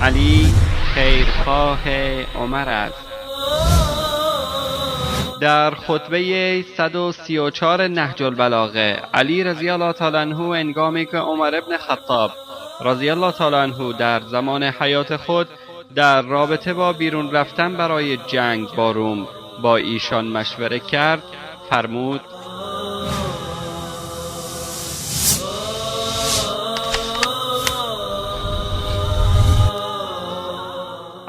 علی خیرخواه عمر است. در خطبه 134 نهج البلاغه علی رضی الله تعالی عنه هنگامی که عمر ابن خطاب رضی الله تعالی عنه در زمان حیات خود در رابطه با بیرون رفتن برای جنگ با روم با ایشان مشوره کرد، فرمود: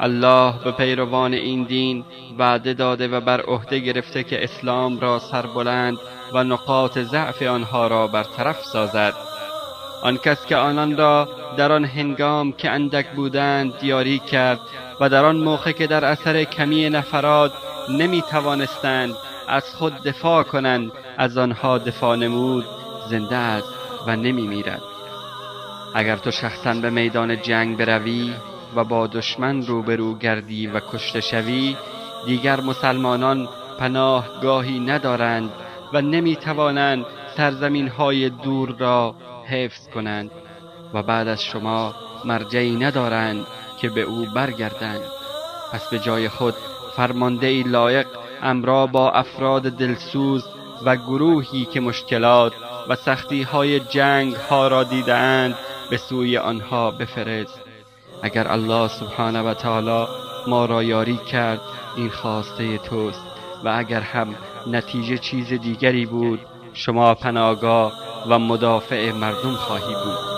الله به پیروان این دین وعده داده و بر عهده گرفته که اسلام را سربلند و نقاط ضعف آنها را برطرف سازد. آن کس که آنان را در آن هنگام که اندک بودند یاری کرد و در آن موقع که در اثر کمی نفرات نمی توانستند از خود دفاع کنند از آنها دفاع نمود، زنده است و نمی میرد. اگر تو شخصا به میدان جنگ بروی و با دشمن روبرو گردی و کشته شوی، دیگر مسلمانان پناهگاهی ندارند و نمی توانند سرزمین های دور را حفظ کنند و بعد از شما مرجعی ندارند که به او برگردند. پس به جای خود فرماندهی لایق امرا با افراد دلسوز و گروهی که مشکلات و سختی های جنگ ها را دیدند به سوی آنها بفرست. اگر الله سبحانه و تعالی ما را یاری کرد، این خواسته توست، و اگر هم نتیجه چیز دیگری بود، شما پناهگاه و مدافع مردم خواهی بود.